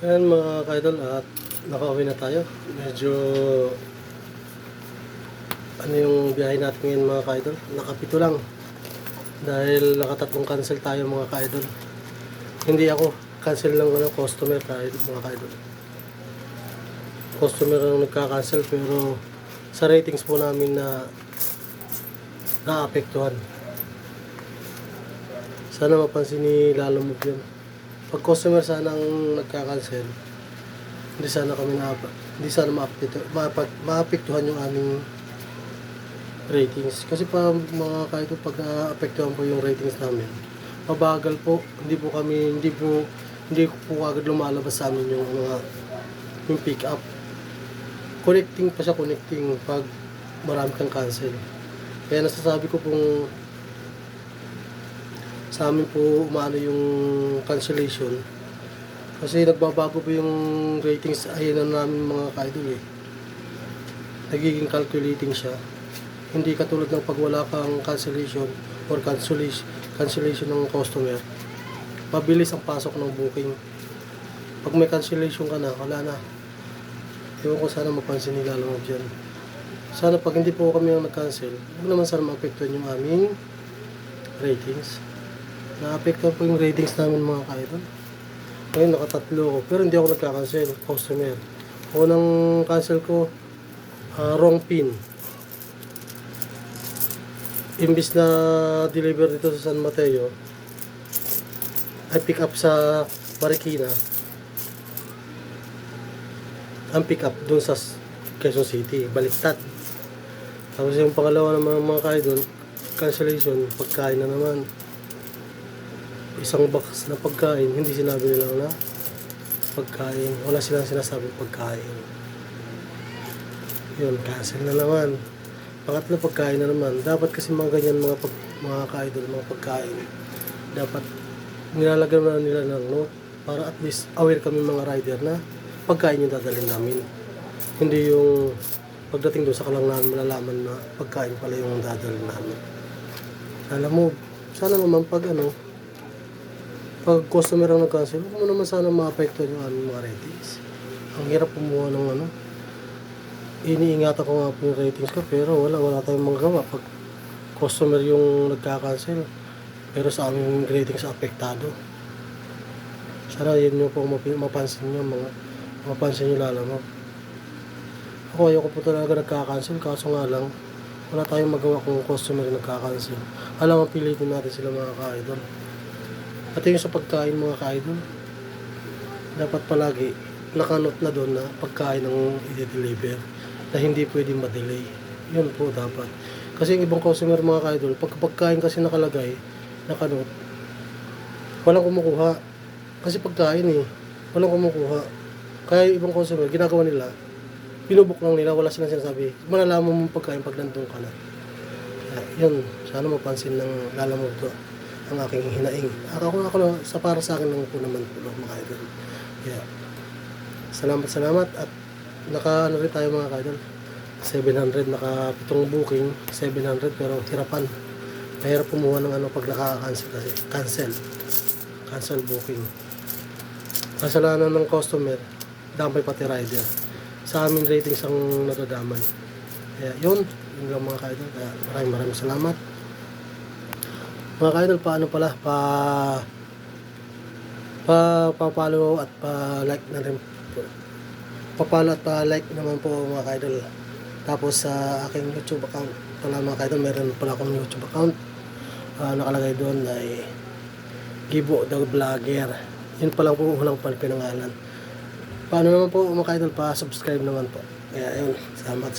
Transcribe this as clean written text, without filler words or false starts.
Ayan mga ka-idol, at nakauwi na tayo. Medyo ano yung biyahe natin ngayon mga ka-idol, nakapito lang dahil nakatatlong cancel tayo mga ka-idol. Hindi ako, cancel lang customer tayo mga ka-idol. Customer ang nagka-cancel, pero sa ratings po namin na naapektuhan. Sana mapansin ni Lalamove yun. Pag customer sana ang nagka-cancel, hindi sana maapektuhan yung aming ratings. Kasi pa mga kahit pag naapektuhan po yung ratings namin, mabagal po. Hindi po agad lumalabas sa amin yung pick up. Connecting pa siya, pag marami kang cancel. Kaya nasasabi ko pong sa amin po umano yung cancellation. Kasi nagbabago po yung ratings ayun na namin mga ka-idol eh. Nagiging calculating siya. Hindi katulad ng pag wala kang cancellation or cancellation ng customer. Mabilis ang pasok ng booking. Pag may cancellation ka na, wala na. Ewan ko, sana mapansin nila lang dyan. Sana pag hindi po kami ang nag-cancel, huwag naman sana maapektuhan yung aming ratings. Naapektuhan po yung ratings namin mga ka-idol. Ngayon nakatatlo ko, pero hindi ako nagka-cancel, customer. Unang cancel ko, wrong pin. Imbis na deliver dito sa San Mateo, ay pick up sa Marikina. Ang pick up doon sa Quezon City, baliktad. Tapos yung pangalawa naman mga ka-idol, cancellation, pagkain na naman. Isang box na pagkain, hindi sinabi nila na pagkain. Wala silang sinasabi pagkain. Yun, cancel na naman. Pangatlo, pagkain na naman. Dapat kasi mga ganyan mga ka-idol, mga pagkain. Dapat nilalagyan na nila ng note para at least aware kami mga rider na pagkain yung dadalhin namin. Hindi yung pagdating doon sa kalangnan malalaman na pagkain pala yung dadalhin namin. Alam mo, sana naman pag customer ang nag-cancel, huwag mo naman sana maapektuhan yung aming mga ratings. Ang hirap kumuha ng iniingatan ko nga po yung ratings ko, pero wala tayong magawa pag customer yung nagka-cancel, pero sa aming ratings apektado. Sana yun nyo po mapansin nyo Lalamove. Ako ayoko po talaga nagka-cancel, kaso nga lang wala tayong magawa kung customer nagka-cancel. Alam mo, pilitin natin sila mga ka-idol. At yung sa pagkain mga ka-idol, dapat palagi nakanote na doon na pagkain ang i-deliver na hindi pwedeng ma-delay. Yun po dapat. Kasi yung ibang customer mga ka-idol, pag pagkain kasi nakalagay, nakanote, walang kumukuha. Kasi pagkain walang kumukuha. Kaya yung ibang customer, ginagawa nila, pinubok lang nila, wala silang sinasabi. Malalaman mo pagkain pag nandun ka na. Yun, sana mapansin ng Lalamove to ang aking hinaing. Ako para sa akin lang po naman po mga idol. Yeah. Salamat at naka rin tayo mga idol. 700, naka 7 booking, 700, pero hirapan. Mahirap kumuha ng pag naka-cancel kasi. Cancel booking. Kasalanan ng customer, damay pati rider. Sa amin ratings ang nadadamay. Kaya yun lang mga idol. Kaya maraming salamat. Mga ka-idol, pa-follow at pa-like na rin po. Pa-follow at pa-like naman po mga ka-idol. Tapos sa aking YouTube account pala mga ka-idol, meron pala akong YouTube account. Nakalagay doon ay Gibo the Vlogger. Yun pa lang po unang pinangalan. Paano naman po mga ka-idol, pa-subscribe naman po. Kaya yun, salamat.